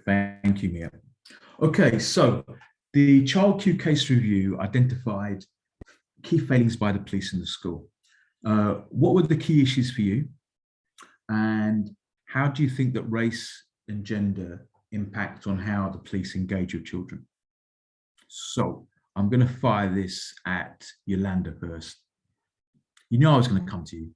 Thank you, Mia. Okay, so the Child Q case review identified key failings by the police in the school. What were the key issues for you? And how do you think that race and gender impact on how the police engage with children? So I'm going to fire this at Yolanda first. You know I was going to come to you.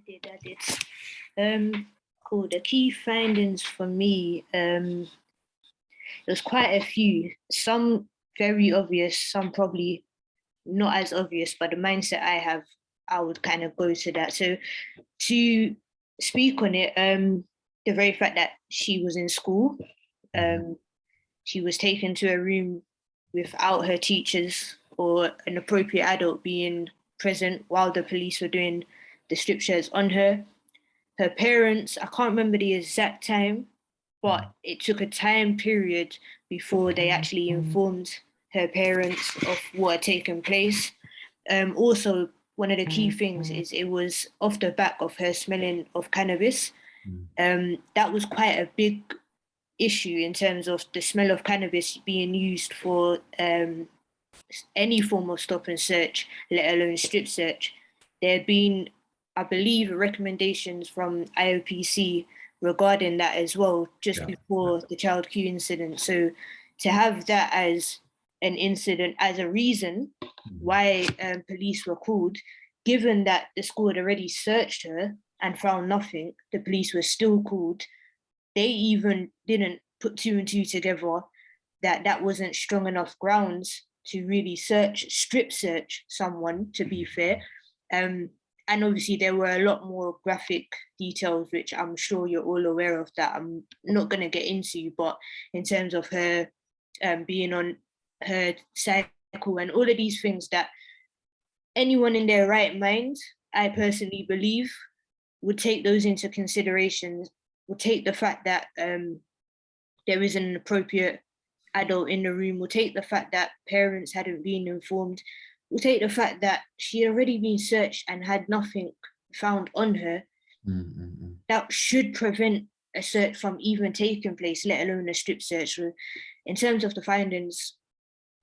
I did. Cool. The key findings for me, there's quite a few. Some very obvious, some probably not as obvious, but the mindset I have, I would kind of go to that. So to speak on it, the very fact that she was in school, she was taken to a room without her teachers or an appropriate adult being present while the police were doing the strip search on her. Her parents, I can't remember the exact time, but it took a time period before they actually informed her parents of what had taken place. Also, one of the key things is it was off the back of her smelling of cannabis. That was quite a big issue in terms of the smell of cannabis being used for any form of stop and search, let alone strip search. There had been, I believe, recommendations from IOPC regarding that as well, just before the Child Q incident. So to have that as an incident, as a reason why police were called, given that the school had already searched her and found nothing, the police were still called. They even didn't put two and two together that that wasn't strong enough grounds to really strip search someone, to be fair. And obviously there were a lot more graphic details, which I'm sure you're all aware of, that I'm not going to get into, but in terms of her being on her cycle and all of these things that anyone in their right mind, I personally believe, would take those into consideration, would take the fact that there is an appropriate adult in the room, will take the fact that parents hadn't been informed, will take the fact that she had already been searched and had nothing found on her. That should prevent a search from even taking place, let alone a strip search. So in terms of the findings,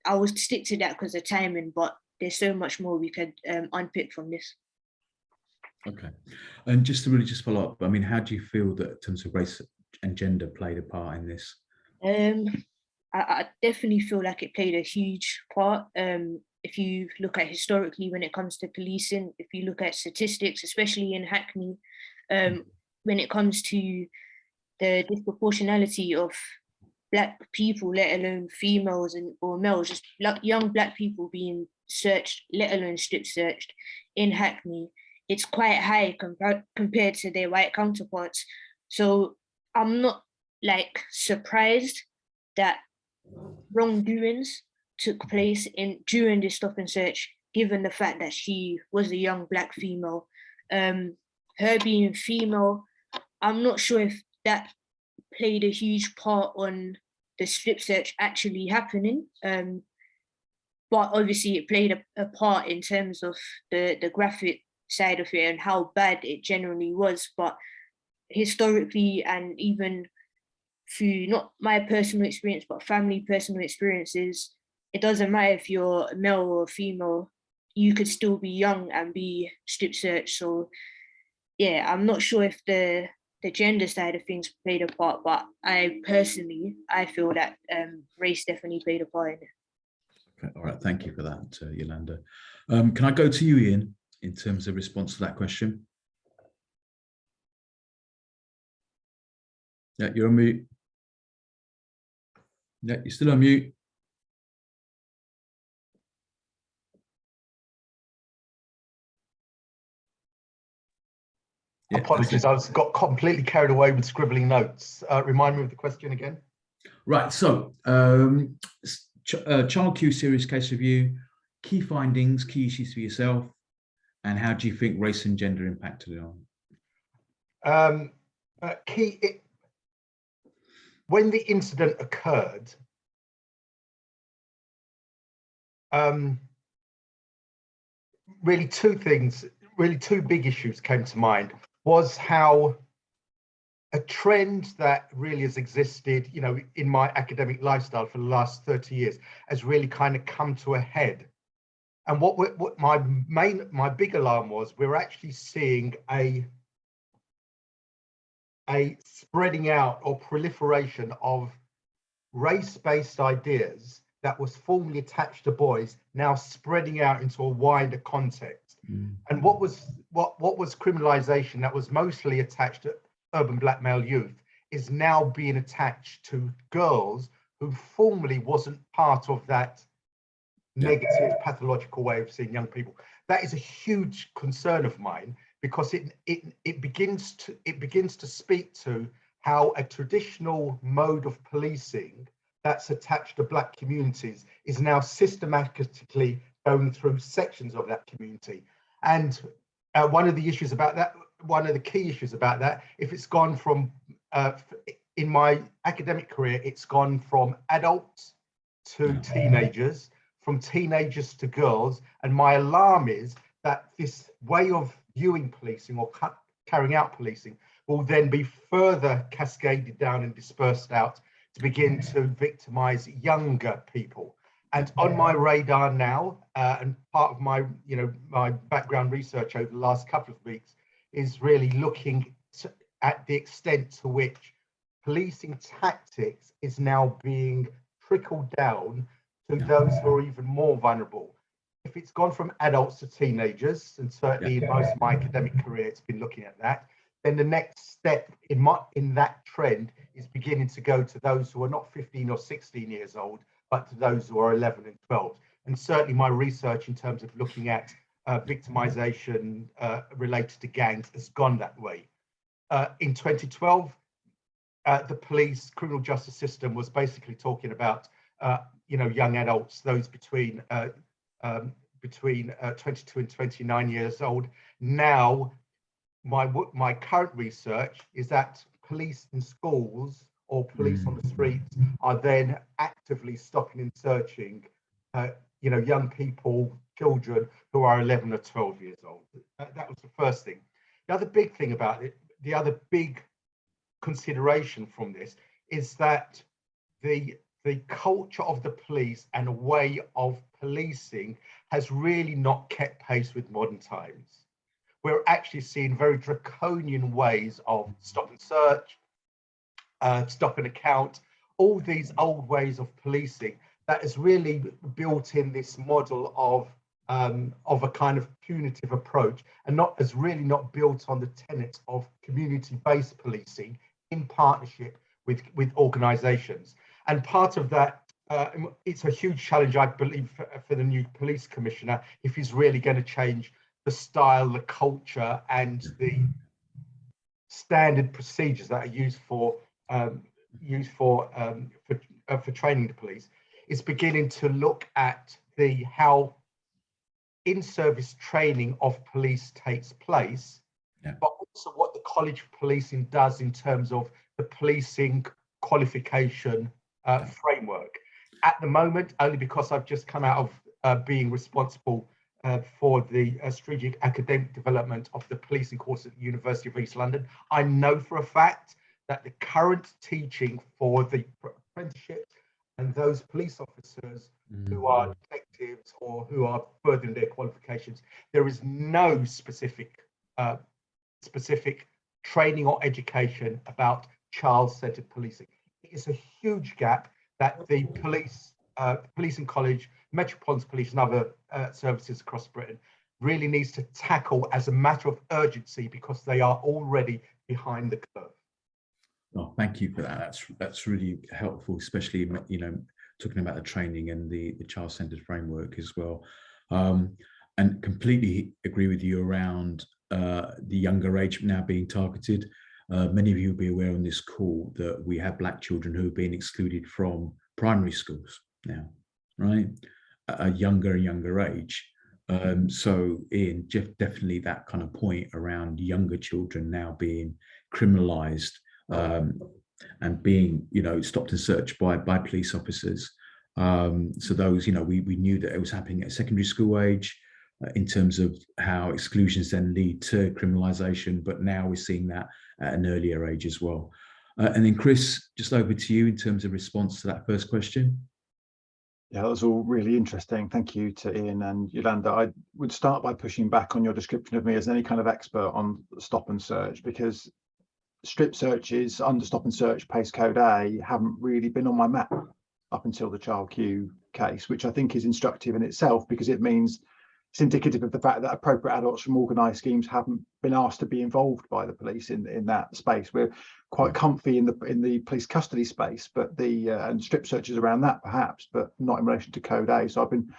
I will stick to that because of timing, but there's so much more we could unpick from this. Okay. And just to really just follow up, I mean, how do you feel that in terms of race and gender played a part in this? I definitely feel like it played a huge part. If you look at historically when it comes to policing, if you look at statistics, especially in Hackney, when it comes to the disproportionality of Black people, let alone females or males, just young Black people being searched, let alone strip searched in Hackney, it's quite high compared to their white counterparts. So I'm not surprised that wrongdoings took place during this stop and search, given the fact that she was a young Black female. Her being female, I'm not sure if that played a huge part on the strip search actually happening. But obviously it played a part in terms of the graphic side of it and how bad it generally was. But historically, and even through not my personal experience, but family personal experiences, it doesn't matter if you're male or female, you could still be young and be strip searched. So yeah, I'm not sure if the gender side of things played a part, but I feel that race definitely played a part in it. Okay, all right, thank you for that, Yolanda. Can I go to you, Ian, in terms of response to that question? Yeah, you're on mute. Yeah, you're still on mute. Yeah, apologies, I got completely carried away with scribbling notes. Remind me of the question again. Right, so Child Q series case review, key findings, key issues for yourself, and how do you think race and gender impacted it on? When the incident occurred, really two big issues came to mind. Was how a trend that really has existed, in my academic lifestyle for the last 30 years has really kind of come to a head. And what my big alarm was, we're actually seeing a spreading out or proliferation of race-based ideas that was formerly attached to boys, now spreading out into a wider context. And what was criminalization that was mostly attached to urban black male youth is now being attached to girls who formerly wasn't part of that negative pathological way of seeing young people. That is a huge concern of mine, because it begins to speak to how a traditional mode of policing that's attached to black communities is now systematically going through sections of that community. And one of the key issues about that, if it's gone from, in my academic career, it's gone from adults to teenagers, from teenagers to girls. And my alarm is that this way of viewing policing or carrying out policing will then be further cascaded down and dispersed out to begin to victimize younger people. And on my radar now, and part of my, my background research over the last couple of weeks is really looking at the extent to which policing tactics is now being trickled down to those who are even more vulnerable. If it's gone from adults to teenagers, and certainly in most of my academic career, it's been looking at that, then the next step in that trend is beginning to go to those who are not 15 or 16 years old, but to those who are 11 and 12. And certainly my research in terms of looking at victimization related to gangs has gone that way. In 2012, the police criminal justice system was basically talking about young adults, those between 22 and 29 years old. Now, my current research is that police in schools or police on the streets are then actively stopping and searching, young people, children who are 11 or 12 years old. That was the first thing. The other big thing about it, the other big consideration from this is that the culture of the police and a way of policing has really not kept pace with modern times. We're actually seeing very draconian ways of stop and search, stop and account, all these old ways of policing that has really built in this model of a kind of punitive approach, and has really not built on the tenets of community-based policing in partnership with organisations. And part of that, it's a huge challenge, I believe, for the new police commissioner, if he's really going to change the style, the culture, and the standard procedures that are used for training the police, is beginning to look at how in-service training of police takes place, but also what the College of Policing does in terms of the policing qualification framework. At the moment, only because I've just come out of being responsible for the strategic academic development of the policing course at the University of East London, I know for a fact that the current teaching for the apprenticeship and those police officers who are detectives or who are furthering their qualifications, there is no specific training or education about child-centered policing. It is a huge gap that the policing college, Metropolitan Police and other services across Britain really needs to tackle as a matter of urgency, because they are already behind the curve. Oh, thank you for that. That's really helpful, especially talking about the training and the child-centered framework as well. And completely agree with you around the younger age now being targeted. Many of you will be aware on this call that we have Black children who have been excluded from primary schools now, right? At a younger and younger age. So Ian, definitely that kind of point around younger children now being criminalized and being, stopped and searched by police officers. So those, we knew that it was happening at secondary school age. in terms of how exclusions then lead to criminalisation, but now we're seeing that at an earlier age as well. And then Chris, just over to you in terms of response to that first question. Yeah, that was all really interesting. Thank you to Ian and Yolanda. I would start by pushing back on your description of me as any kind of expert on stop and search, because strip searches under stop and search postcode A haven't really been on my map up until the Child Q case, which I think is instructive in itself, because it means it's indicative of the fact that appropriate adults from organised schemes haven't been asked to be involved by the police in that space. We're quite comfy in the police custody space, but and strip searches around that perhaps, but not in relation to Code A. So I've been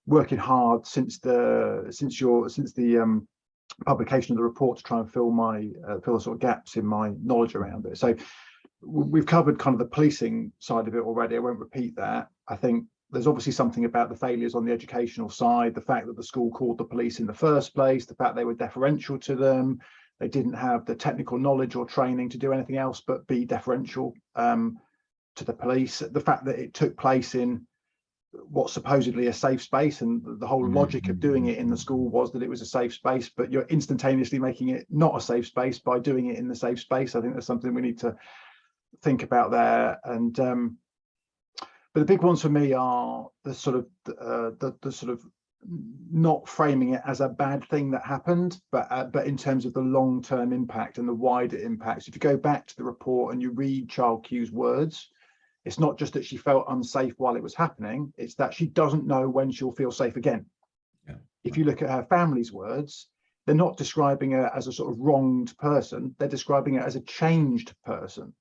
working hard since the publication of the report to try and fill the sort of gaps in my knowledge around it. So we've covered kind of the policing side of it already. I won't repeat that. I think there's obviously something about the failures on the educational side, the fact that the school called the police in the first place, the fact they were deferential to them, they didn't have the technical knowledge or training to do anything else but be deferential to the police, the fact that it took place in what's supposedly a safe space, and the whole logic of doing it in the school was that it was a safe space, but you're instantaneously making it not a safe space by doing it in the safe space. I think there's something we need to think about there. And but the big ones for me are the sort of not framing it as a bad thing that happened, but in terms of the long-term impact and the wider impacts. If you go back to the report and you read Child Q's words, it's not just that she felt unsafe while it was happening, it's that she doesn't know when she'll feel safe again. Yeah. If you look at her family's words, they're not describing her as a sort of wronged person, they're describing her as a changed person.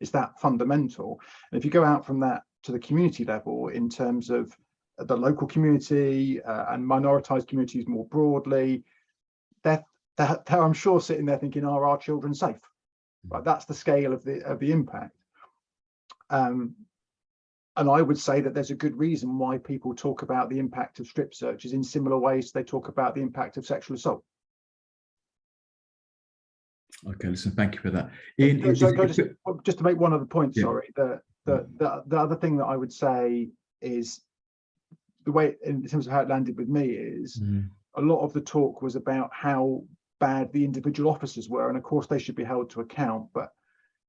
It's that fundamental. And if you go out from that to the community level, in terms of the local community and minoritized communities more broadly, they're I'm sure sitting there thinking, are our children safe? Right, that's the scale of the impact. And I would say that there's a good reason why people talk about the impact of strip searches in similar ways they talk about the impact of sexual assault. Okay, listen, thank you for that. Ian, just to make one other point, yeah. Sorry, the other thing that I would say is the way, in terms of how it landed with me, is a lot of the talk was about how bad the individual officers were, and of course they should be held to account, but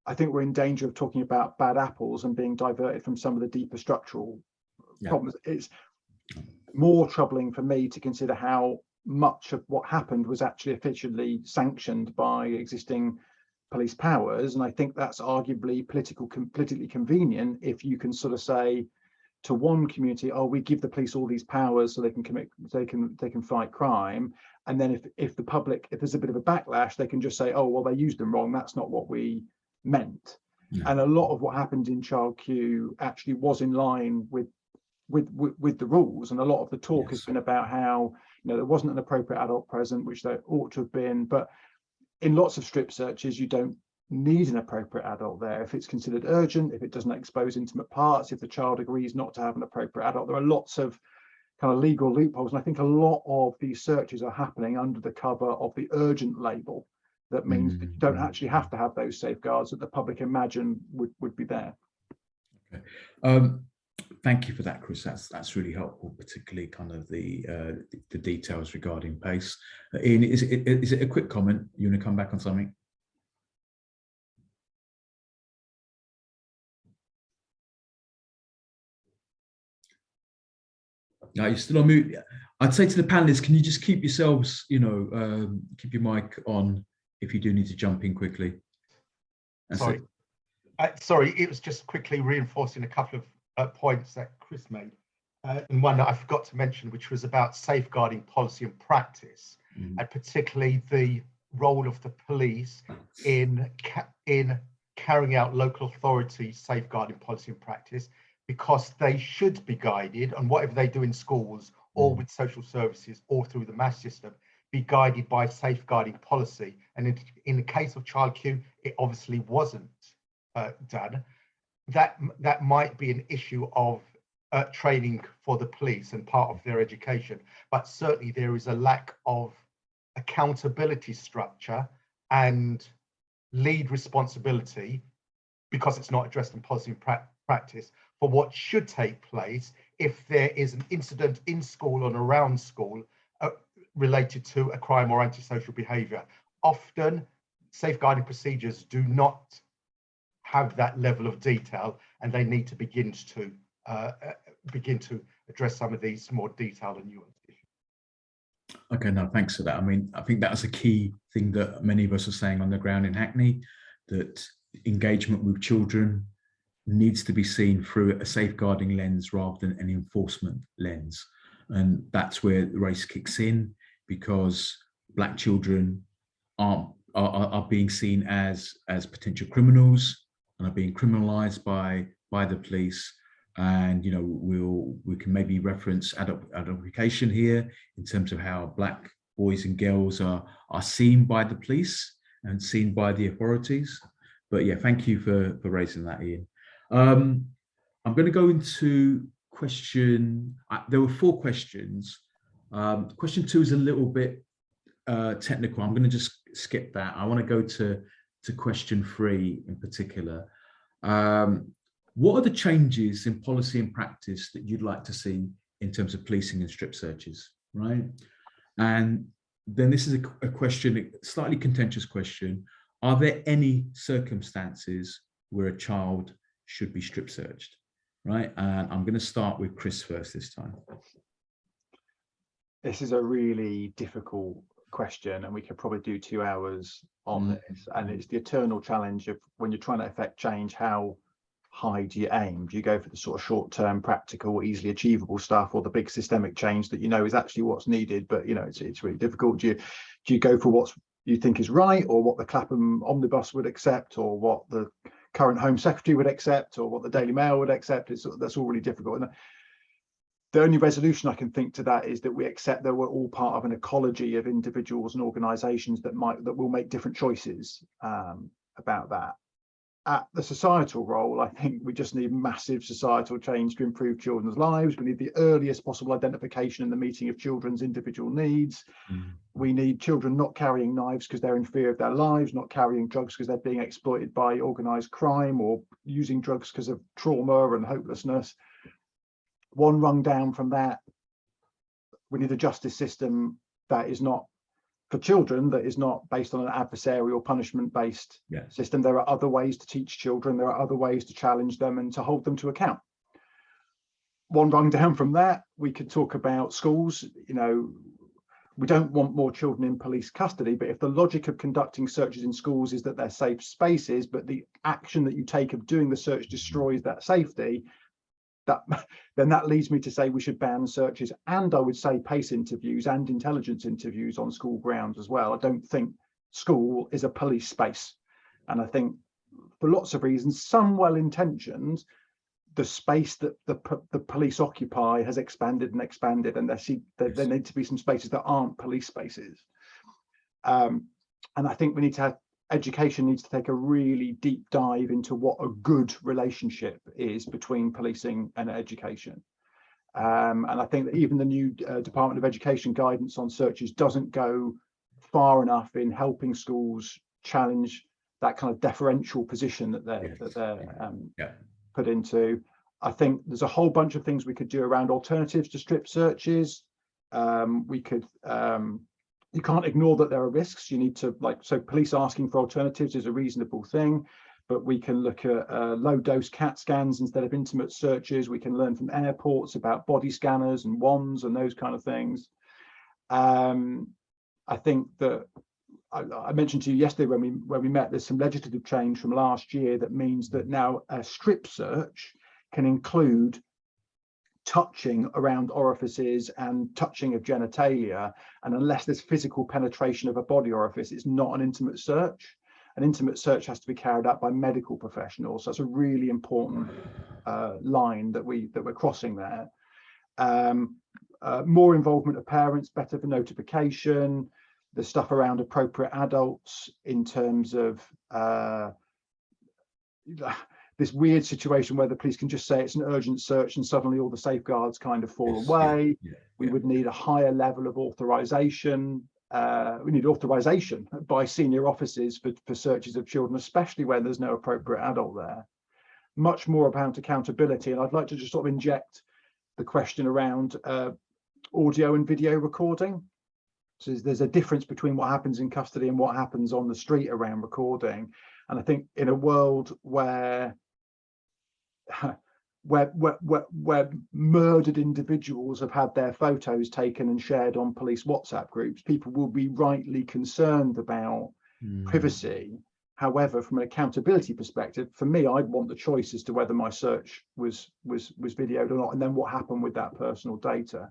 I think we're in danger of talking about bad apples and being diverted from some of the deeper structural problems. It's more troubling for me to consider how much of what happened was actually officially sanctioned by existing police powers, and I think that's arguably politically convenient if you can sort of say to one community, oh, we give the police all these powers so they can fight crime, and then if the public, if there's a bit of a backlash, they can just say, oh, well, they used them wrong, that's not what we meant. And a lot of what happened in Child Q actually was in line with the rules, and a lot of the talk has been about how, you know, there wasn't an appropriate adult present, which there ought to have been, but in lots of strip searches you don't need an appropriate adult there if it's considered urgent, if it doesn't expose intimate parts, if the child agrees not to have an appropriate adult. There are lots of kind of legal loopholes, and I think a lot of these searches are happening under the cover of the urgent label. That means that you don't actually have to have those safeguards that the public imagine would be there. Okay. Thank you for that, Chris. That's really helpful, particularly kind of the details regarding pace. Ian, is it a quick comment? You want to come back on something? No, you're still on mute. I'd say to the panelists, can you just keep yourselves, you know, keep your mic on if you do need to jump in quickly. Sorry. Sorry, it was just quickly reinforcing a couple of points that Chris made, and one that I forgot to mention, which was about safeguarding policy and practice, and particularly the role of the police in carrying out local authority safeguarding policy and practice, because they should be guided on whatever they do in schools or with social services or through the mass system, be guided by safeguarding policy. And in the case of Child Q, it obviously wasn't done. That might be an issue of training for the police and part of their education, but certainly there is a lack of accountability structure and lead responsibility, because it's not addressed in policy and practice, for what should take place if there is an incident in school and around school, related to a crime or antisocial behaviour. Often, safeguarding procedures do not have that level of detail, and they need to begin to address some of these more detailed and nuanced issues. Okay, no, thanks for that. I mean, I think that's a key thing that many of us are saying on the ground in Hackney, that engagement with children needs to be seen through a safeguarding lens rather than an enforcement lens. And that's where the race kicks in, because Black children are being seen as potential criminals and are being criminalized by the police. And you know, we can maybe reference adult education here in terms of how Black boys and girls are seen by the police and seen by the authorities. But yeah, thank you for raising that, Ian. I'm going to go into question. There were 4 questions. Question 2 is a little bit technical. I'm going to just skip that. I want to go to question 3 in particular. What are the changes in policy and practice that you'd like to see in terms of policing and strip searches, right? And then this is a question, a slightly contentious question. Are there any circumstances where a child should be strip searched, right? And I'm going to start with Chris first this time. This is a really difficult question, and we could probably do 2 hours on this. And it's the eternal challenge of when you're trying to affect change, how high do you aim? Do you go for the sort of short-term, practical, easily achievable stuff, or the big systemic change that you know is actually what's needed, but you know it's really difficult? Do you go for what you think is right, or what the Clapham omnibus would accept, or what the current Home Secretary would accept, or what the Daily Mail would accept? That's all really difficult. And the only resolution I can think to that is that we accept that we're all part of an ecology of individuals and organisations that will make different choices about that. At the societal role, I think we just need massive societal change to improve children's lives. We need the earliest possible identification and the meeting of children's individual needs. We need children not carrying knives because they're in fear of their lives, not carrying drugs because they're being exploited by organised crime, or using drugs because of trauma and hopelessness. One rung down from that, we need a justice system that is not for children, that is not based on an adversarial punishment-based system. There are other ways to teach children. There are other ways to challenge them and to hold them to account. One rung down from that, we could talk about schools. You know, we don't want more children in police custody, but if the logic of conducting searches in schools is that they're safe spaces, but the action that you take of doing the search destroys that safety, then that leads me to say we should ban searches, and I would say PACE interviews and intelligence interviews on school grounds as well. I don't think school is a police space, and I think for lots of reasons, some well-intentioned, the space that the police occupy has expanded and expanded, and there need to be some spaces that aren't police spaces. And I think we need to have education needs to take a really deep dive into what a good relationship is between policing and education. And I think that even the new Department of Education guidance on searches doesn't go far enough in helping schools challenge that kind of deferential position that they're put into. I think there's a whole bunch of things we could do around alternatives to strip searches. We could you can't ignore that there are risks. You need to, so police asking for alternatives is a reasonable thing, but we can look at low dose CAT scans instead of intimate searches. We can learn from airports about body scanners and wands and those kind of things. I think that I mentioned to you yesterday when we met, there's some legislative change from last year that means that now a strip search can include touching around orifices and touching of genitalia, and unless there's physical penetration of a body orifice, it's not an intimate search. An intimate search has to be carried out by medical professionals. So that's a really important line that we're crossing there. More involvement of parents, better for notification, the stuff around appropriate adults in terms of this weird situation where the police can just say it's an urgent search and suddenly all the safeguards kind of fall away. We would need a higher level of authorization. We need authorization by senior officers for searches of children, especially when there's no appropriate adult there. Much more about accountability. And I'd like to just sort of inject the question around audio and video recording. So there's a difference between what happens in custody and what happens on the street around recording. And I think in a world where murdered individuals have had their photos taken and shared on police WhatsApp groups, people will be rightly concerned about privacy. However, from an accountability perspective, for me, I'd want the choice as to whether my search was videoed or not, and then what happened with that personal data.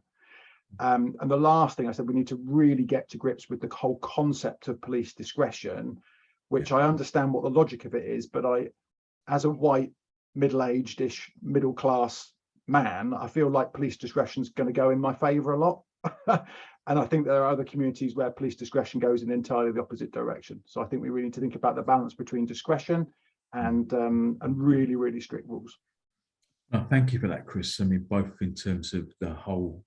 And the last thing I said, we need to really get to grips with the whole concept of police discretion, which I understand what the logic of it is, but as a white, middle-aged-ish, middle-class man, I feel like police discretion is going to go in my favour a lot. And I think there are other communities where police discretion goes in entirely the opposite direction. So I think we really need to think about the balance between discretion and really, really strict rules. Oh, thank you for that, Chris. I mean, both in terms of the whole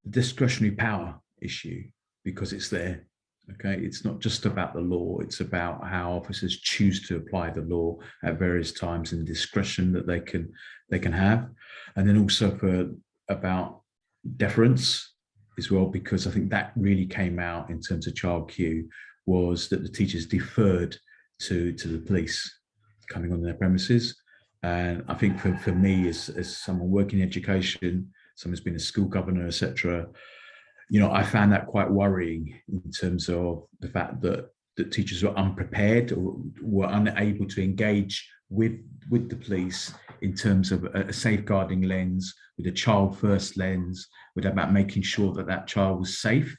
discretionary power issue, because it's there. Okay, it's not just about the law, it's about how officers choose to apply the law at various times and discretion that they can have. And then also about deference as well, because I think that really came out in terms of Child Q, was that the teachers deferred to the police coming on their premises. And I think for me, as someone working in education, someone who's been a school governor, etc., you know, I found that quite worrying in terms of the fact that teachers were unprepared or were unable to engage with the police in terms of a safeguarding lens, with a child first lens, with about making sure that that child was safe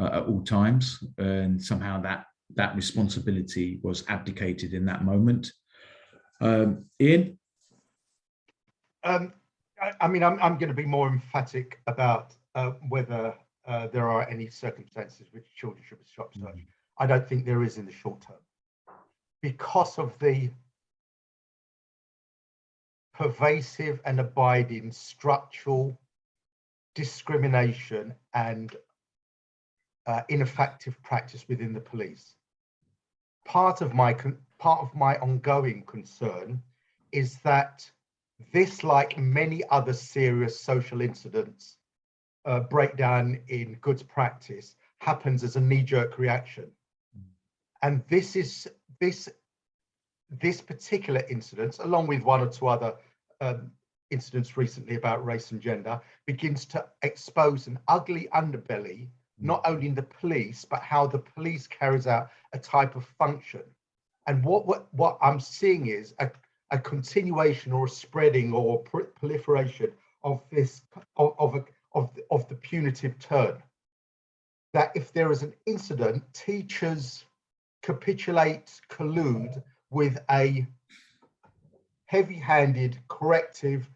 at all times, and somehow that responsibility was abdicated in that moment. Ian? I mean, I'm going to be more emphatic about whether there are any circumstances which children should be shot searched. I don't think there is in the short term, because of the pervasive and abiding structural discrimination and ineffective practice within the police. Part of my ongoing concern is that this, like many other serious social incidents, breakdown in goods practice, happens as a knee-jerk reaction. And this particular incident, along with one or two other incidents recently about race and gender, begins to expose an ugly underbelly, not only in the police, but how the police carries out a type of function. And what I'm seeing is a continuation or a spreading or proliferation of this of the punitive turn. That if there is an incident, teachers capitulate, collude with a heavy-handed corrective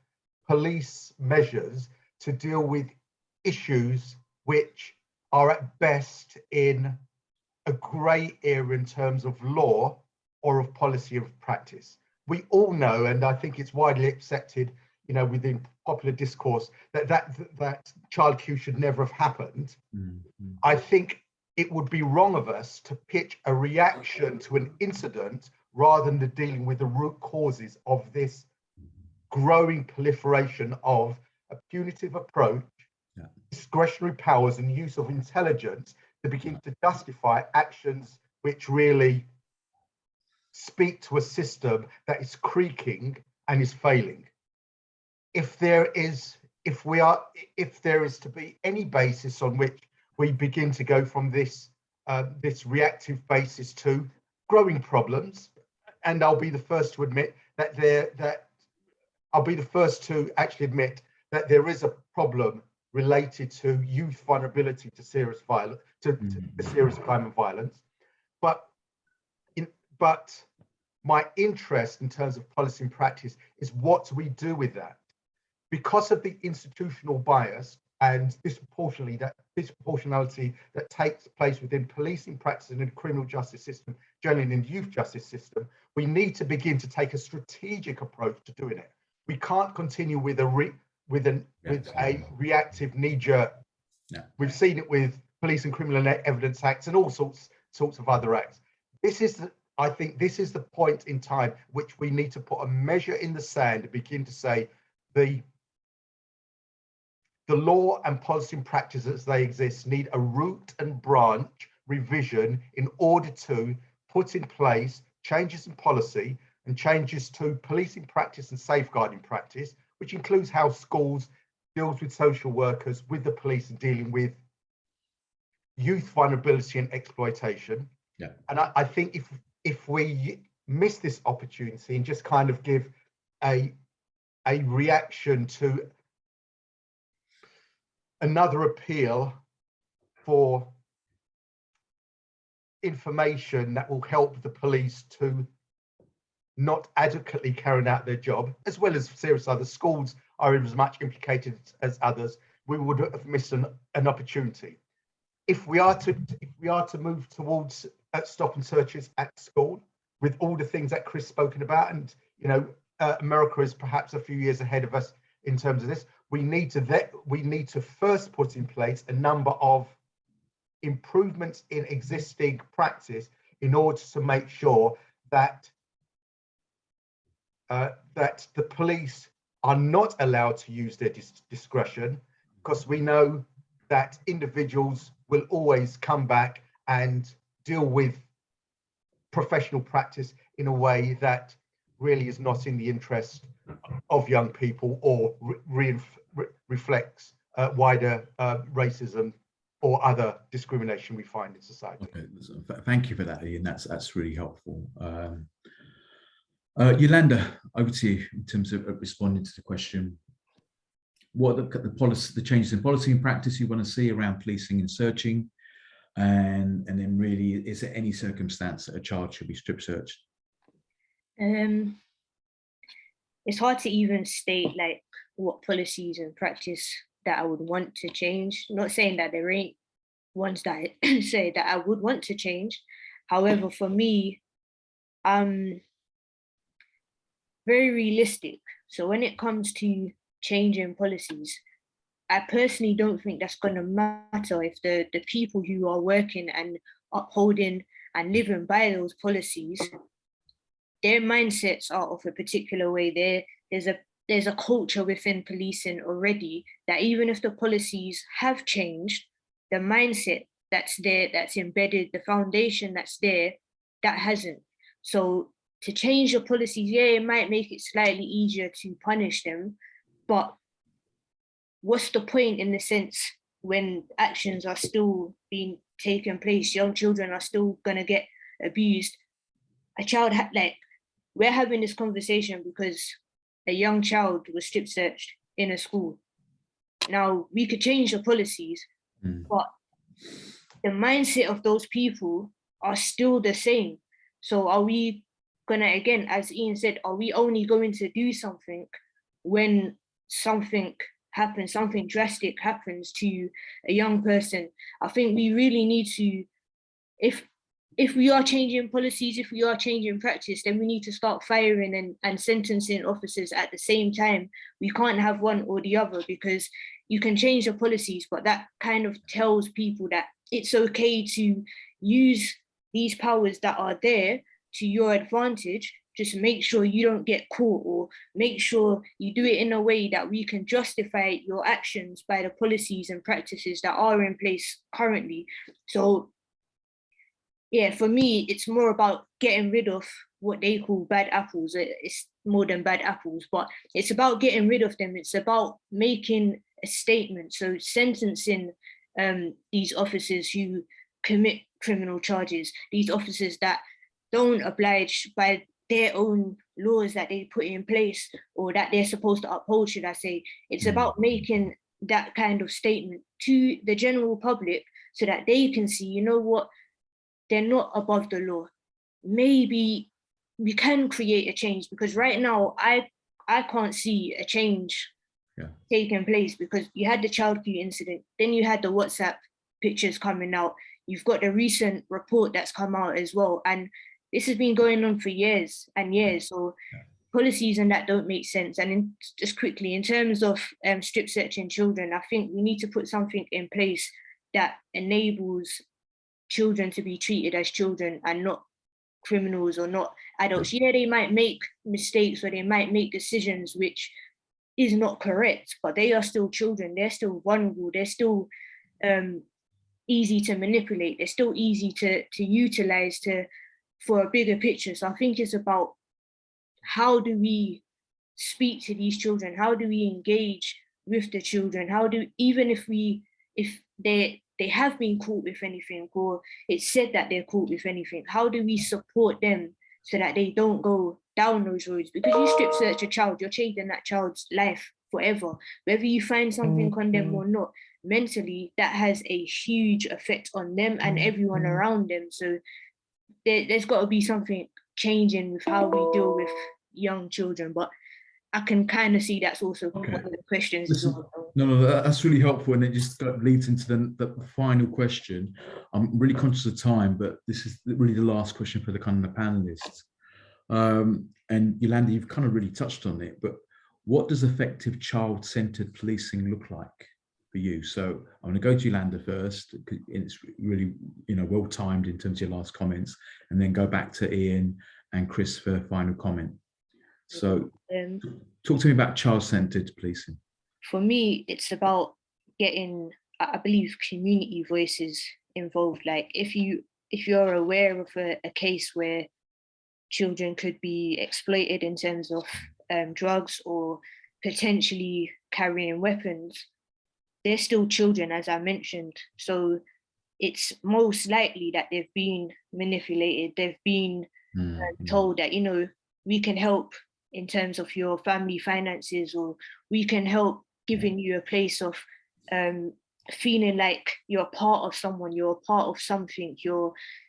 police measures to deal with issues which are at best in a grey area in terms of law or of policy of practice. We all know, and I think it's widely accepted, you know, within popular discourse, that Child Q should never have happened. I think it would be wrong of us to pitch a reaction to an incident rather than dealing with the root causes of this growing proliferation of a punitive approach, discretionary powers, and use of intelligence to begin to justify actions which really speak to a system that is creaking and is failing. If there is to be any basis on which we begin to go from this reactive basis to growing problems, and I'll be the first to admit that I'll be the first to actually admit that there is a problem related to youth vulnerability to serious violence, to serious crime and violence, but my interest in terms of policy and practice is what we do with that. Because of the institutional bias and disproportionality that takes place within policing practice and in the criminal justice system, generally in the youth justice system, we need to begin to take a strategic approach to doing it. We can't continue with a reactive knee-jerk. We've seen it with police and criminal evidence acts and all sorts of other acts. I think this is the point in time which we need to put a measure in the sand and begin to say the law and policy and practice as they exist need a root and branch revision in order to put in place changes in policy and changes to policing practice and safeguarding practice, which includes how schools deals with social workers, with the police, and dealing with youth vulnerability and exploitation. Yeah. And I think if we miss this opportunity and just kind of give a reaction to another appeal for information that will help the police to not adequately carrying out their job, as well as serious other schools are as much implicated as others, we would have missed an opportunity. If we are to move towards stop and searches at school, with all the things that Chris spoken about, and you know, America is perhaps a few years ahead of us in terms of this, we need to first put in place a number of improvements in existing practice in order to make sure that that the police are not allowed to use their discretion, because we know that individuals will always come back and deal with professional practice in a way that really is not in the interest of young people or reflects wider racism or other discrimination we find in society. Okay, thank you for that, Ian. That's really helpful. Yolanda, over to you in terms of responding to the question. What are the changes in policy and practice you want to see around policing and searching, and then really, is there any circumstance that a child should be strip searched? It's hard to even state like what policies and practice that I would want to change. Not saying that there ain't ones that I say that I would want to change. However, for me, I'm very realistic. So when it comes to changing policies, I personally don't think that's going to matter if the people who are working and upholding and living by those policies, their mindsets are of a particular way. There's a culture within policing already that even if the policies have changed, the mindset that's there, that's embedded, the foundation that's there, that hasn't. So to change your policies, yeah, it might make it slightly easier to punish them, but what's the point in the sense when actions are still being taken place, young children are still gonna get abused? A child we're having this conversation because a young child was strip searched in a school. Now we could change the policies, but the mindset of those people are still the same. So are we gonna, again, as Ian said, are we only going to do something when something happens, something drastic happens to a young person? I think we really need to, if we are changing policies, if we are changing practice, then we need to start firing and sentencing officers at the same time. We can't have one or the other, because you can change the policies, but that kind of tells people that it's okay to use these powers that are there to your advantage. Just make sure you don't get caught, or make sure you do it in a way that we can justify your actions by the policies and practices that are in place currently. So yeah, for me, it's more about getting rid of what they call bad apples. It's more than bad apples, but it's about getting rid of them. It's about making a statement. So sentencing these officers who commit criminal charges, these officers that don't oblige by their own laws that they put in place or that they're supposed to uphold, should I say. It's about making that kind of statement to the general public so that they can see, you know what, they're not above the law. Maybe we can create a change, because right now I can't see a change taking place, because you had the childcare incident, then you had the WhatsApp pictures coming out, you've got the recent report that's come out as well, and this has been going on for years and years. So policies and that don't make sense. And just quickly, in terms of strip searching children, I think we need to put something in place that enables children to be treated as children and not criminals or not adults. Yeah, they might make mistakes or they might make decisions which is not correct, but they are still children. They're still vulnerable. They're still easy to manipulate. They're still easy to utilize for a bigger picture. So I think it's about, how do we speak to these children? How do we engage with the children? How do, even if they have been caught with anything, or it's said that they're caught with anything, how do we support them so that they don't go down those roads? Because you strip search a child, you're changing that child's life forever. Whether you find something on them or not, mentally, that has a huge effect on them and everyone around them. So there's got to be something changing with how we deal with young children. But I can kind of see that's also one of the questions. Listen, no, that's really helpful, and it just leads into the final question. I'm really conscious of time, but this is really the last question for the kind of the panelists. And Yolanda, you've kind of really touched on it, but what does effective child-centered policing look like for you? So I'm going to go to Yolanda first. It's really, well timed in terms of your last comments, and then go back to Ian and Chris for final comment. So talk to me about child-centered policing. For me, it's about getting, I believe, community voices involved. Like if you're aware of a case where children could be exploited in terms of drugs or potentially carrying weapons, they're still children, as I mentioned. So it's most likely that they've been manipulated. They've been told that, we can help in terms of your family finances, or we can help giving you a place of feeling like you're part of someone, you're part of something,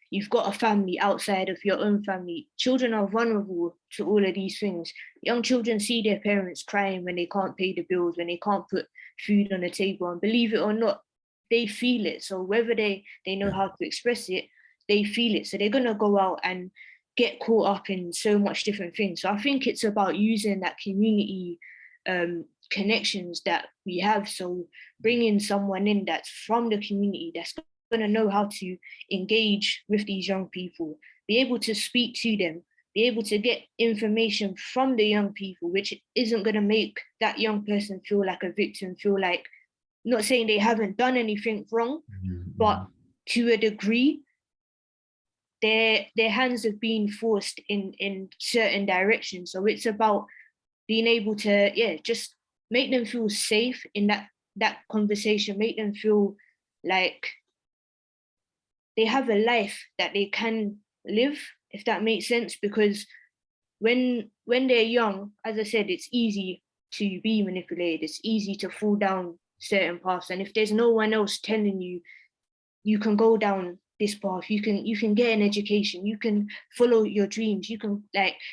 you've got a family outside of your own family. Children are vulnerable to all of these things. Young children see their parents crying when they can't pay the bills, when they can't put food on the table, and believe it or not, they feel it. So whether they know how to express it, they feel it. So they're gonna go out and get caught up in so much different things. So I think it's about using that community connections that we have. So bringing someone in that's from the community, that's going to know how to engage with these young people, be able to speak to them, be able to get information from the young people, which isn't going to make that young person feel like a victim, feel like, not saying they haven't done anything wrong, but to a degree, their hands have been forced in certain directions. So it's about being able to, just make them feel safe in that conversation, make them feel like they have a life that they can live, if that makes sense. Because when they're young, as I said, it's easy to be manipulated. It's easy to fall down certain paths. And if there's no one else telling you, you can go down this path, you can get an education, you can follow your dreams, you can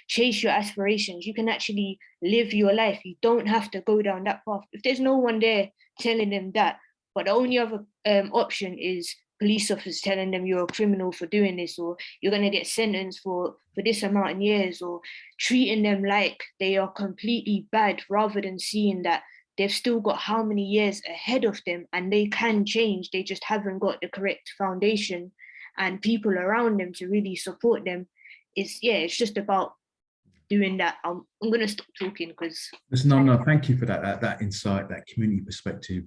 chase your aspirations, you can actually live your life. You don't have to go down that path. If there's no one there telling them that, but the only other option is police officers telling them you're a criminal for doing this, or you're going to get sentenced for this amount of years, or treating them like they are completely bad, rather than seeing that they've still got how many years ahead of them and they can change. They just haven't got the correct foundation and people around them to really support them. It's just about doing that. I'm going to stop talking because... No, thank you for that insight. That community perspective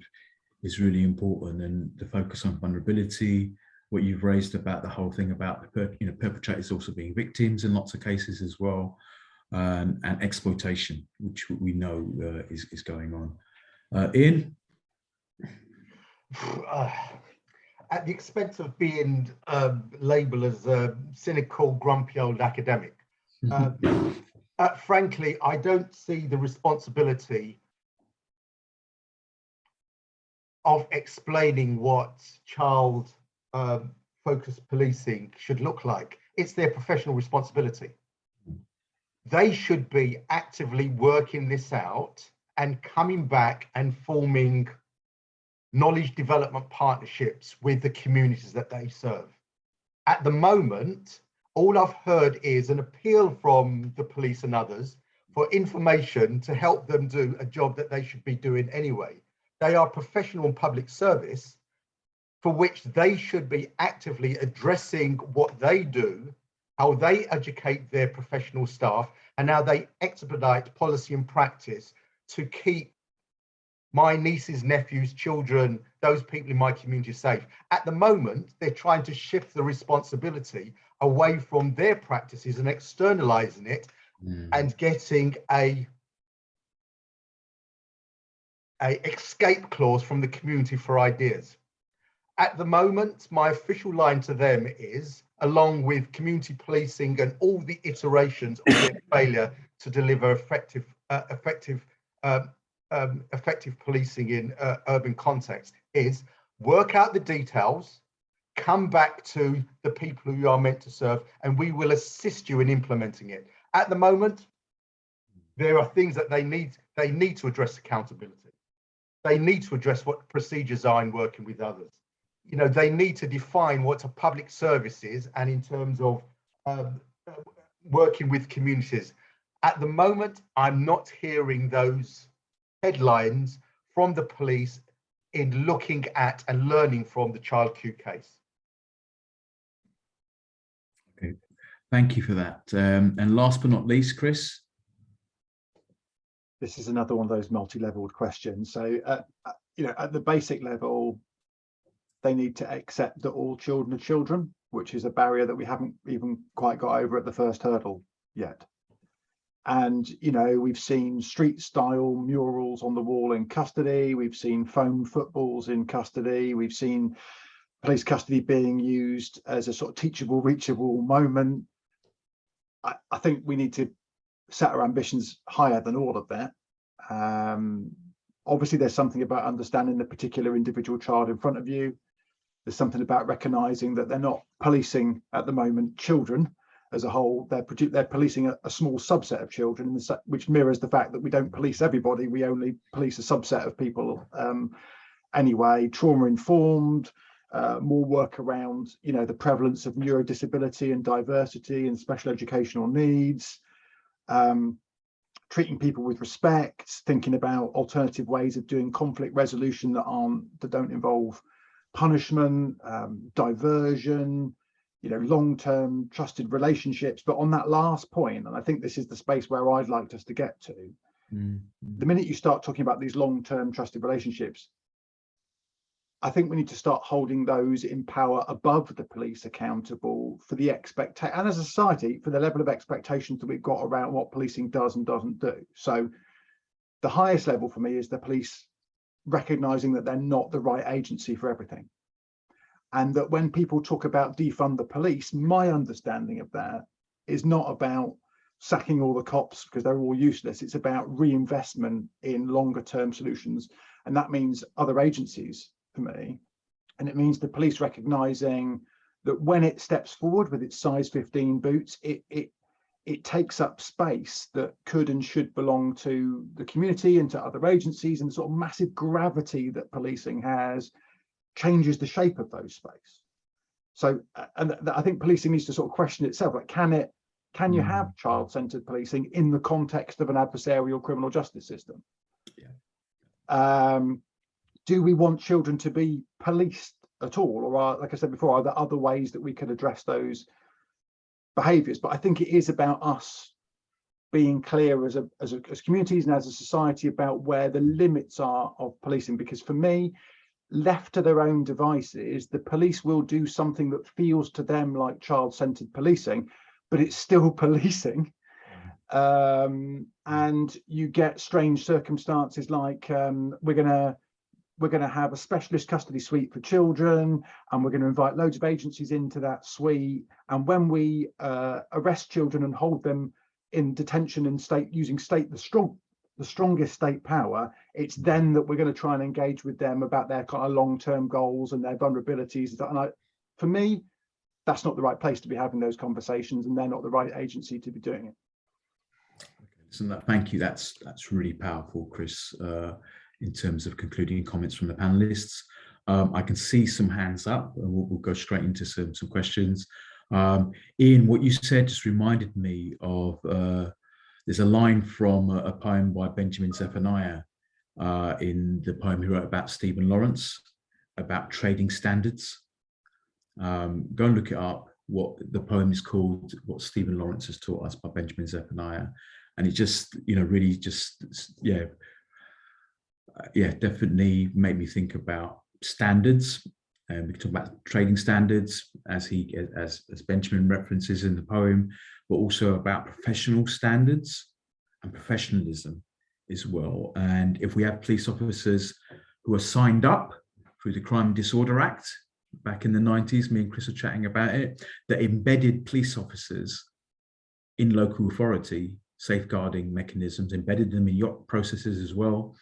is really important, and the focus on vulnerability, what you've raised about the whole thing about perpetrators also being victims in lots of cases as well. And exploitation, which we know is going on. Ian? At the expense of being labelled as a cynical, grumpy old academic, frankly, I don't see the responsibility of explaining what child-focused policing should look like. It's their professional responsibility. They should be actively working this out and coming back and forming knowledge development partnerships with the communities that they serve. At the moment, all I've heard is an appeal from the police and others for information to help them do a job that they should be doing anyway. They are professional and public service for which they should be actively addressing what they do, how they educate their professional staff, and how they expedite policy and practice to keep my nieces, nephews, children, those people in my community safe. At the moment, they're trying to shift the responsibility away from their practices and externalizing it and getting a escape clause from the community for ideas. At the moment, my official line to them is, along with community policing and all the iterations of their failure to deliver effective policing in urban context, is work out the details, come back to the people who you are meant to serve, and we will assist you in implementing it. At the moment, there are things that they need to address accountability. They need to address what procedures are in working with others. You know, they need to define what a public service is, and in terms of working with communities. At the moment, I'm not hearing those headlines from the police in looking at and learning from the Child Q case. Okay, thank you for that. And last but not least, Chris. This is another one of those multi-leveled questions. So, you know, at the basic level, they need to accept that all children are children, which is a barrier that we haven't even quite got over at the first hurdle yet. And, you know, we've seen street style murals on the wall in custody. We've seen foam footballs in custody. We've seen police custody being used as a sort of teachable, reachable moment. I think we need to set our ambitions higher than all of that. Obviously, there's something about understanding the particular individual child in front of you. There's something about recognizing that they're not policing at the moment children as a whole. They're policing a small subset of children, which mirrors the fact that we don't police everybody. We only police a subset of people anyway. Trauma informed, more work around, you know, the prevalence of neurodisability and diversity and special educational needs. Treating people with respect, thinking about alternative ways of doing conflict resolution that don't involve punishment, diversion, you know, long-term trusted relationships. But on that last point, and I think this is the space where I'd like us to get to, the minute you start talking about these long-term trusted relationships, I think we need to start holding those in power above the police accountable for the expectation, and as a society, for the level of expectations that we've got around what policing does and doesn't do. So the highest level for me is the police recognizing that they're not the right agency for everything. And that when people talk about defund the police, my understanding of that is not about sacking all the cops because they're all useless. It's about reinvestment in longer term solutions. And that means other agencies for me. And it means the police recognizing that when it steps forward with its size 15 boots, it takes up space that could and should belong to the community and to other agencies, and the sort of massive gravity that policing has changes the shape of those space. So, and I think policing needs to sort of question itself, like, can you have child-centered policing in the context of an adversarial criminal justice system? Yeah. Do we want children to be policed at all? Or like I said before, are there other ways that we could address those behaviors? But I think it is about us being clear as communities and as a society about where the limits are of policing. Because for me, left to their own devices, the police will do something that feels to them like child-centered policing, but it's still policing. And you get strange circumstances like we're going to have a specialist custody suite for children, and we're going to invite loads of agencies into that suite. And when we arrest children and hold them in detention in state using the strongest state power, it's then that we're going to try and engage with them about their kind of long-term goals and their vulnerabilities. And for me, that's not the right place to be having those conversations, and they're not the right agency to be doing it. Listen, thank you. That's really powerful, Chris. In terms of concluding comments from the panelists, I can see some hands up, and we'll go straight into some questions. Ian, what you said just reminded me of there's a line from a poem by Benjamin Zephaniah in the poem he wrote about Stephen Lawrence, about trading standards. Go and look it up. What the poem is called, What Stephen Lawrence Has Taught Us, by Benjamin Zephaniah. And it just, you know, really just, yeah, yeah, definitely made me think about standards. And we can talk about trading standards as Benjamin references in the poem, but also about professional standards and professionalism as well. And if we have police officers who are signed up through the Crime and Disorder Act back in the 90s, me and Chris are chatting about it, that embedded police officers in local authority safeguarding mechanisms, embedded them in yacht processes as well.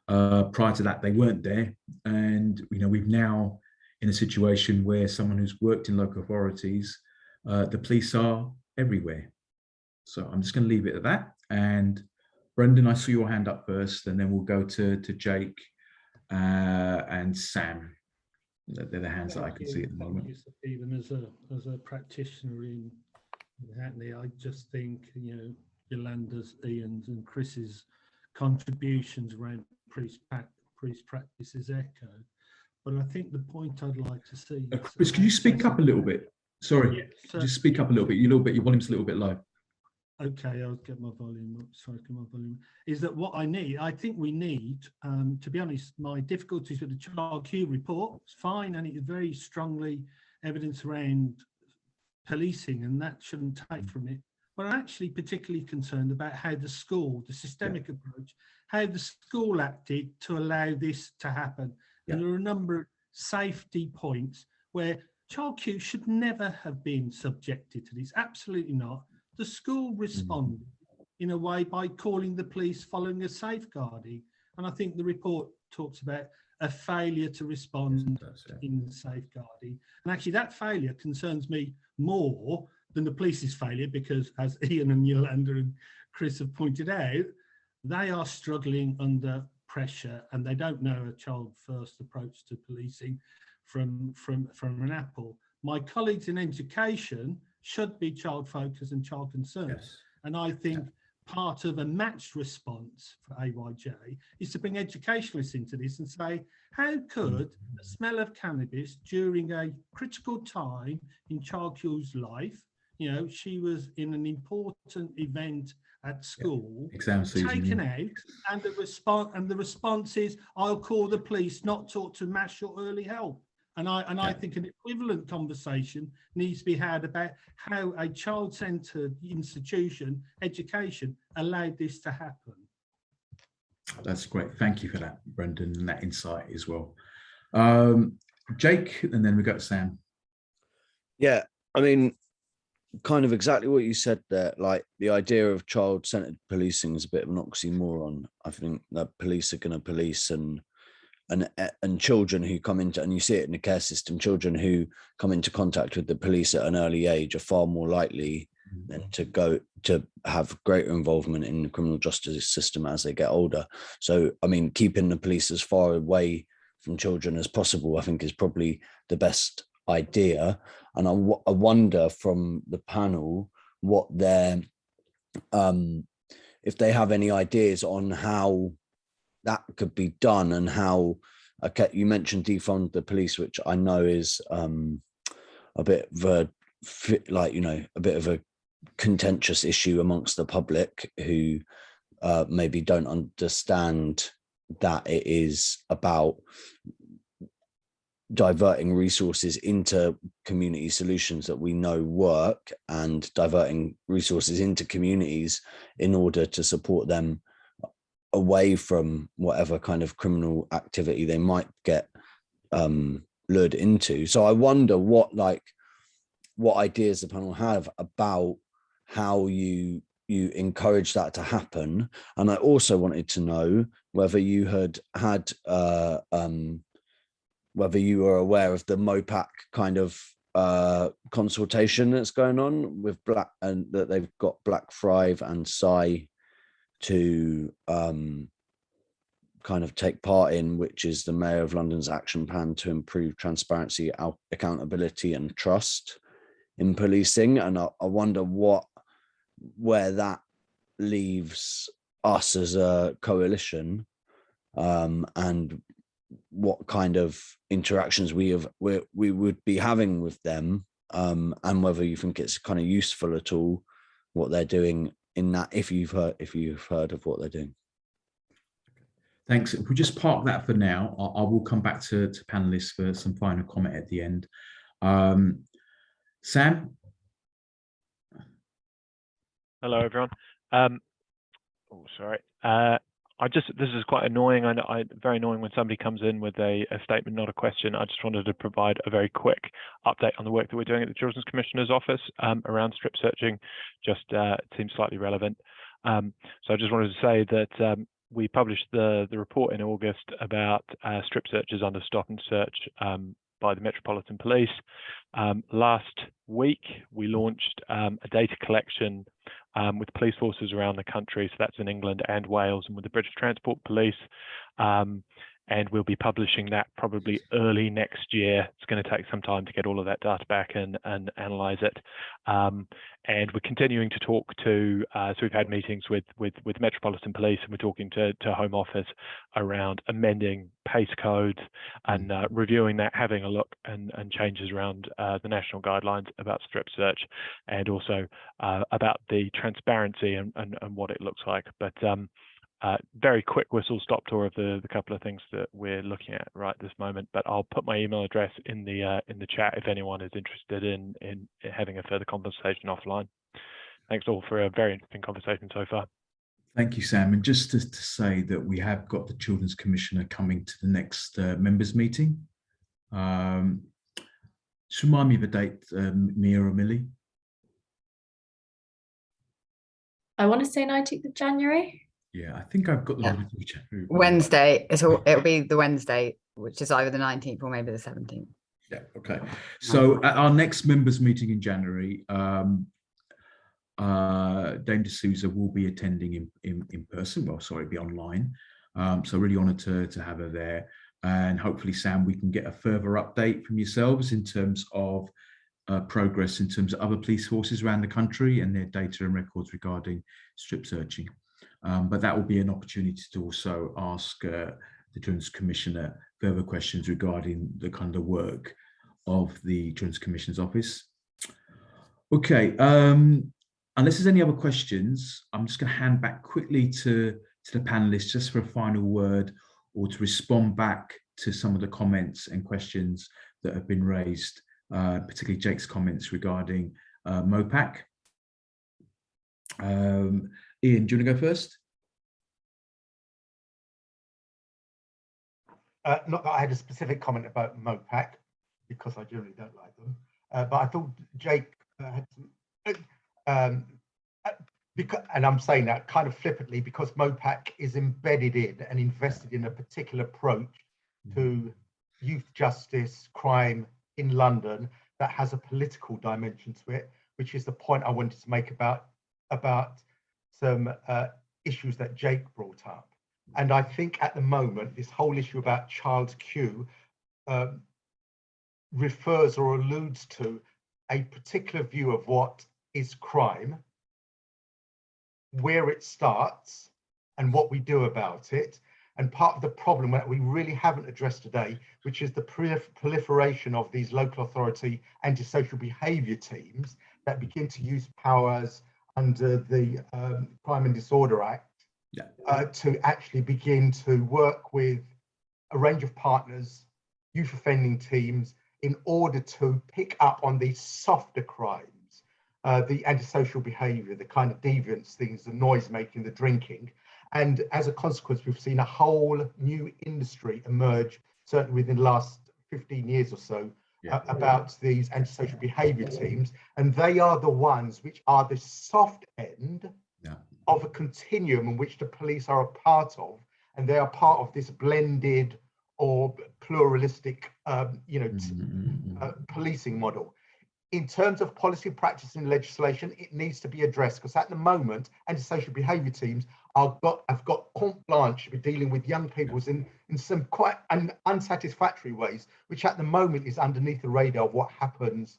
Prior to that, they weren't there. And, you know, we've now in a situation where someone who's worked in local authorities, the police are everywhere. So I'm just going to leave it at that. And Brendan, I saw your hand up first, and then we'll go to Jake and Sam. They're the hands that I can see at the moment. Even as a practitioner in Hackney, I just think, you know, Yolanda's, Ian's and Chris's contributions around priest practice is echoed. But I think the point I'd like to see. Chris, can you speak up a little bit? Sorry, yeah, just speak up a little bit. Your volume's a little bit low. Okay, I'll get my volume up. Sorry, get my volume. Is that what I think we need, to be honest, my difficulties with the Child Q report is fine, and it is very strongly evidence around policing, and that shouldn't take from it. But I'm actually particularly concerned about how the school, the systemic approach, how the school acted to allow this to happen. And there are a number of safety points where Child Q should never have been subjected to this. Absolutely not. The school responded in a way by calling the police following a safeguarding. And I think the report talks about a failure to respond in safeguarding. And actually that failure concerns me more than the police's failure, because as Ian and Yolanda and Chris have pointed out, they are struggling under pressure and they don't know a child first approach to policing from an apple. My colleagues in education should be child focused and child concerned. Yes. And I think part of a matched response for AYJ is to bring educationalists into this and say, how could the smell of cannabis during a critical time in Child Q's life, you know, she was in an important event at school, exam season, taken out, and the response is, I'll call the police, not talk to MASH or early help. And I think an equivalent conversation needs to be had about how a child-centred institution, education, allowed this to happen. That's great. Thank you for that, Brendan, and that insight as well. Jake, and then we got Sam. Yeah, I mean, kind of exactly what you said there. Like the idea of child-centred policing is a bit of an oxymoron. I think that police are going to police and children who come into, and you see it in the care system, children who come into contact with the police at an early age are far more likely than to have greater involvement in the criminal justice system as they get older. So, I mean, keeping the police as far away from children as possible, I think, is probably the best idea. And I wonder from the panel what their, if they have any ideas on how that could be done, and how, okay, you mentioned defund the police, which I know is a bit of a, like, you know, a bit of a contentious issue amongst the public who maybe don't understand that it is about diverting resources into community solutions that we know work, and diverting resources into communities in order to support them away from whatever kind of criminal activity they might get lured into. So I wonder what ideas the panel have about how you encourage that to happen. And I also wanted to know whether you had whether you were aware of the MOPAC kind of consultation that's going on with Black, and that they've got Black Thrive and SCI to kind of take part in, which is the Mayor of London's action plan to improve transparency, accountability and trust in policing. And I wonder where that leaves us as a coalition, and what kind of interactions we would be having with them, and whether you think it's kind of useful at all what they're doing in that, if you've heard of what they're doing. Thanks. If we just park that for now, I will come back to panelists for some final comment at the end. Sam? Hello, everyone. Oh, sorry. This is quite annoying. Very annoying when somebody comes in with a statement, not a question. I just wanted to provide a very quick update on the work that we're doing at the Children's Commissioner's Office around strip searching. Just it seems slightly relevant. So I just wanted to say that we published the report in August about strip searches under stop and search by the Metropolitan Police. Last week, we launched a data collection with police forces around the country. So that's in England and Wales, and with the British Transport Police. And we'll be publishing that probably early next year. It's going to take some time to get all of that data back and analyze it. And we're continuing to talk to, so we've had meetings with Metropolitan Police, and we're talking to Home Office around amending PACE codes and reviewing that, having a look and changes around the national guidelines about strip search, and also about the transparency and what it looks like. But very quick whistle stop tour of the couple of things that we're looking at right this moment. But I'll put my email address in the chat if anyone is interested in having a further conversation offline. Thanks all for a very interesting conversation so far. Thank you, Sam. And just to say that we have got the Children's Commissioner coming to the next members meeting. Just remind me of a date, Mia or Millie? I want to say 19th of January. Yeah, I think I've got the Wednesday. It'll be the Wednesday, which is either the 19th or maybe the 17th. Yeah, okay. So at our next members meeting in January, Dame D'Souza will be attending in person. Well, sorry, be online. So really honoured to have her there. And hopefully, Sam, we can get a further update from yourselves in terms of progress in terms of other police forces around the country and their data and records regarding strip searching. But that will be an opportunity to also ask the Children's Commissioner further questions regarding the kind of work of the Children's Commissioner's Office. Okay, unless there's any other questions, I'm just going to hand back quickly to the panelists just for a final word or to respond back to some of the comments and questions that have been raised, particularly Jake's comments regarding MOPAC. Ian, do you want to go first? Not that I had a specific comment about MOPAC, because I generally don't like them. But I thought Jake had some, and I'm saying that kind of flippantly because MOPAC is embedded in and invested in a particular approach to youth justice, crime in London that has a political dimension to it, which is the point I wanted to make about some issues that Jake brought up. And I think at the moment, this whole issue about child Q refers or alludes to a particular view of what is crime, where it starts, and what we do about it. And part of the problem that we really haven't addressed today, which is the proliferation of these local authority antisocial behaviour teams that begin to use powers under the Crime and Disorder Act to actually begin to work with a range of partners, youth offending teams, in order to pick up on these softer crimes, the antisocial behaviour, the kind of deviance things, the noise making, the drinking. And as a consequence, we've seen a whole new industry emerge, certainly within the last 15 years or so, about these antisocial behaviour teams. And they are the ones which are the soft end of a continuum in which the police are a part of, and they are part of this blended or pluralistic, policing model. In terms of policy, practice, and legislation, it needs to be addressed because at the moment, antisocial behaviour teams have got carte blanche for dealing with young people in some quite unsatisfactory ways, which at the moment is underneath the radar of what happens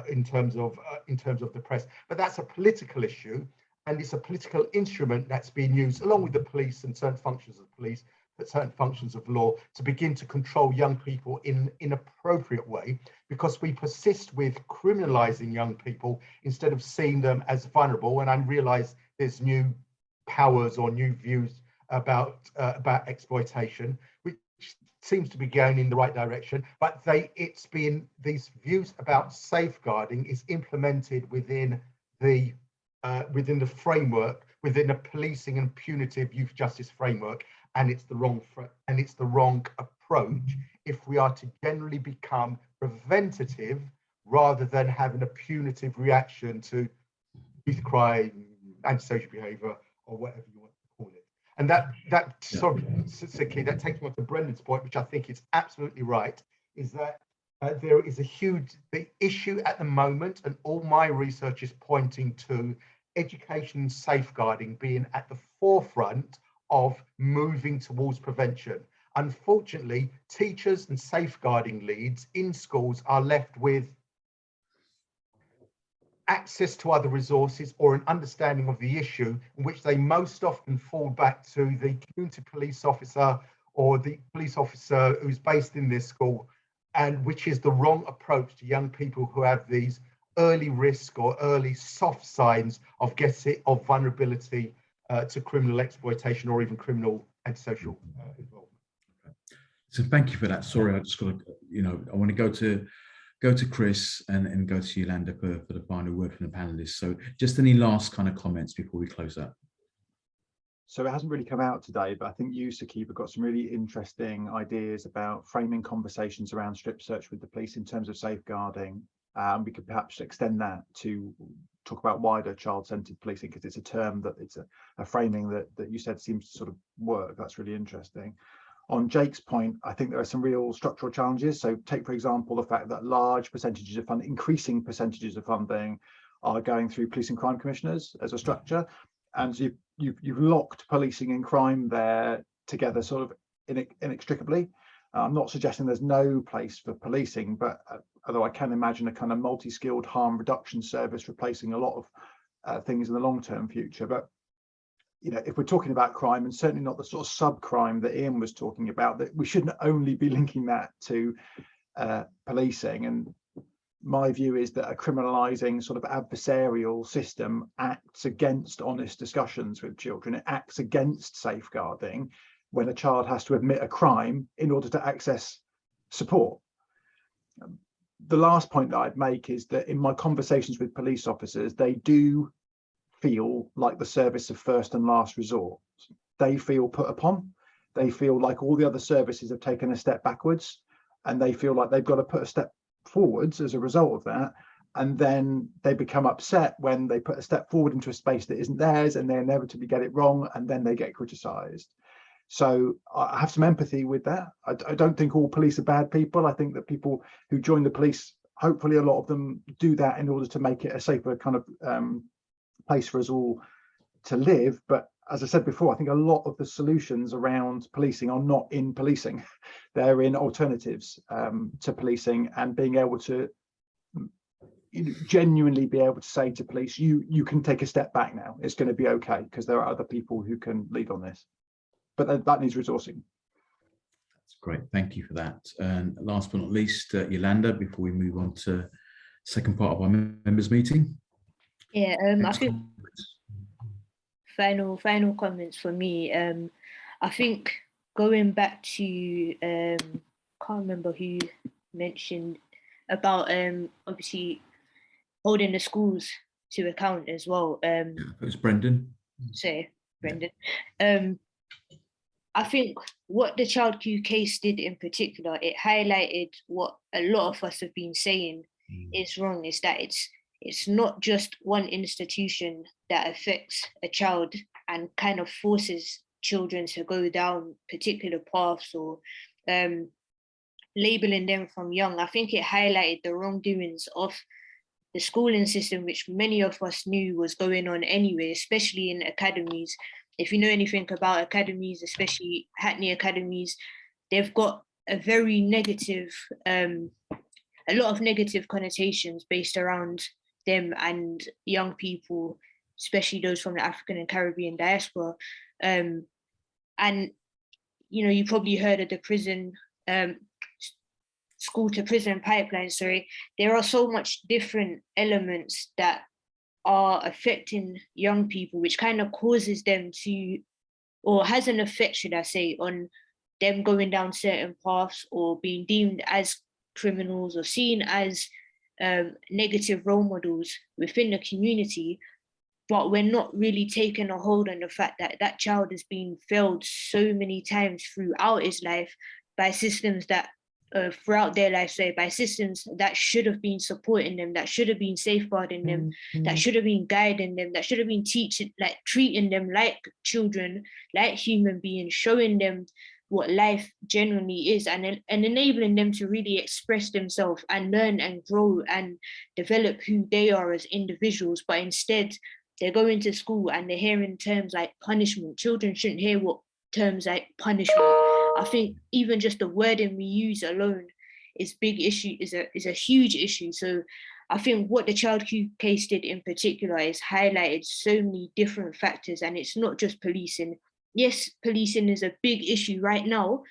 in terms of the press. But that's a political issue. And it's a political instrument that's being used along with the police and certain functions of police, but certain functions of law to begin to control young people in an inappropriate way, because we persist with criminalizing young people instead of seeing them as vulnerable. And I realize there's new powers or new views about exploitation, which seems to be going in the right direction, but these views about safeguarding is implemented within the framework, within a policing and punitive youth justice framework, and it's the wrong approach if we are to generally become preventative rather than having a punitive reaction to youth crime, antisocial behaviour, or whatever you want to call it. And that takes me on to Brendan's point, which I think is absolutely right, is that there is the issue at the moment, and all my research is pointing to education and safeguarding being at the forefront of moving towards prevention. Unfortunately, teachers and safeguarding leads in schools are left with access to other resources or an understanding of the issue, in which they most often fall back to the community police officer or the police officer who's based in their school, and which is the wrong approach to young people who have these early risk or early soft signs of vulnerability to criminal exploitation or even criminal antisocial involvement. So thank you for that. Sorry, I just got to, I want to go to Chris and go to Yolanda for the final word from the panelists. So just any last kind of comments before we close up? So it hasn't really come out today, but I think you, Sakib, have got some really interesting ideas about framing conversations around strip search with the police in terms of safeguarding. We could perhaps extend that to talk about wider child-centered policing, because it's a term that it's a framing that you said seems to sort of work. That's really interesting. On Jake's point, I think there are some real structural challenges. So take, for example, the fact that large percentages of funding, increasing percentages of funding, are going through police and crime commissioners as a structure. And you've locked policing and crime there together sort of inextricably. I'm not suggesting there's no place for policing, but although I can imagine a kind of multi-skilled harm reduction service replacing a lot of things in the long-term future. But if we're talking about crime, and certainly not the sort of sub-crime that Ian was talking about, that we shouldn't only be linking that to policing. And my view is that a criminalising sort of adversarial system acts against honest discussions with children. It acts against safeguarding when a child has to admit a crime in order to access support. The last point that I'd make is that in my conversations with police officers, they do feel like the service of first and last resort. They feel put upon. They feel like all the other services have taken a step backwards, and they feel like they've got to put a step forwards as a result of that. And then they become upset when they put a step forward into a space that isn't theirs, and they inevitably get it wrong, and then they get criticised. So I have some empathy with that. I don't think all police are bad people. I think that people who join the police, hopefully a lot of them do that in order to make it a safer kind of place for us all to live. But as I said before, I think a lot of the solutions around policing are not in policing. They're in alternatives to policing, and being able to genuinely be able to say to police, you can take a step back now. It's going to be okay, because there are other people who can lead on this. But that needs resourcing. That's great. Thank you for that. And last but not least, Yolanda, before we move on to the second part of our members' meeting. Yeah, I think final comments for me. I think going back to can't remember who mentioned about obviously holding the schools to account as well. It was Brendan. Brendan. I think what the Child Q case did in particular, it highlighted what a lot of us have been saying is wrong, is that it's not just one institution that affects a child and kind of forces children to go down particular paths or labeling them from young. I think it highlighted the wrongdoings of the schooling system, which many of us knew was going on anyway, especially in academies. If you know anything about academies, especially Hackney academies, they've got a very negative, a lot of negative connotations based around them and young people, especially those from the African and Caribbean diaspora. And, you probably heard of the prison, school to prison pipeline, there are so much different elements that are affecting young people, which kind of causes them to, or has an effect, should I say, on them going down certain paths or being deemed as criminals or seen as negative role models within the community, but we're not really taking a hold on the fact that that child has been failed so many times throughout his life by systems that throughout their life, say by systems that should have been supporting them, that should have been safeguarding them, that should have been guiding them, that should have been teaching, like treating them like children, like human beings, showing them what life genuinely is, and enabling them to really express themselves and learn and grow and develop who they are as individuals. But instead, they're going to school and they're hearing terms like punishment. Children shouldn't hear what terms like punishment. I think even just the wording we use alone is big issue, is a huge issue. So I think what the Child Q case did in particular is highlighted so many different factors, and it's not just policing. Yes, policing is a big issue right now,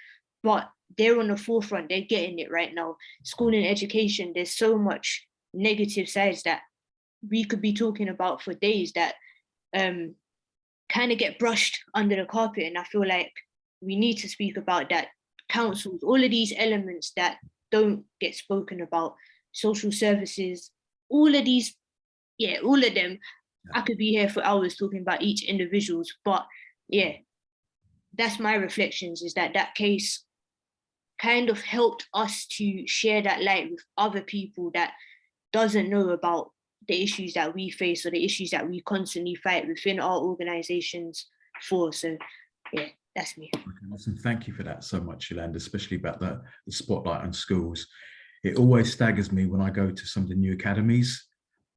but they're on the forefront, they're getting it right now. School and education, there's so much negative sides that we could be talking about for days that kind of get brushed under the carpet. And I feel like we need to speak about that. Councils, all of these elements that don't get spoken about, social services, all of these, yeah, all of them. I could be here for hours talking about each individuals, but yeah, that's my reflections, is that that case kind of helped us to share that light with other people that doesn't know about the issues that we face or the issues that we constantly fight within our organizations for. So yeah, that's me. Okay, listen, thank you for that so much, Yolanda, especially about the spotlight on schools. It always staggers me when I go to some of the new academies.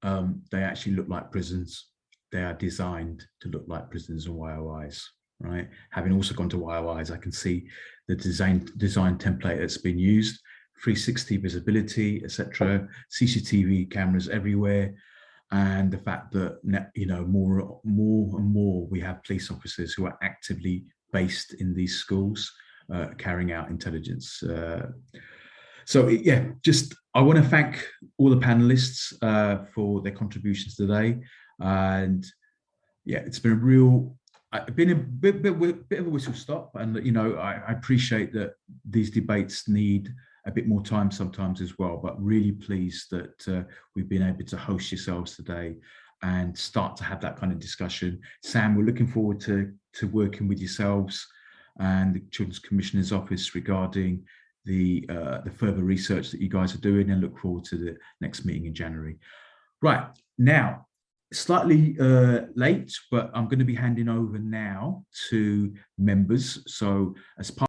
They actually look like prisons. They are designed to look like prisons and YOIs, right? Having also gone to YOIs, I can see the design template that's been used, 360 visibility, etc., CCTV cameras everywhere, and the fact that, you know, more and more we have police officers who are actively based in these schools, carrying out intelligence. So yeah, just I want to thank all the panelists for their contributions today, and yeah, it's been a real. It's been a bit of a whistle stop, and you know, I appreciate that these debates need a bit more time sometimes as well, but really pleased that we've been able to host yourselves today and start to have that kind of discussion. Sam, we're looking forward to working with yourselves and the Children's Commissioner's Office regarding the further research that you guys are doing, and look forward to the next meeting in January. Right, now, slightly late, but I'm going to be handing over now to members. So as part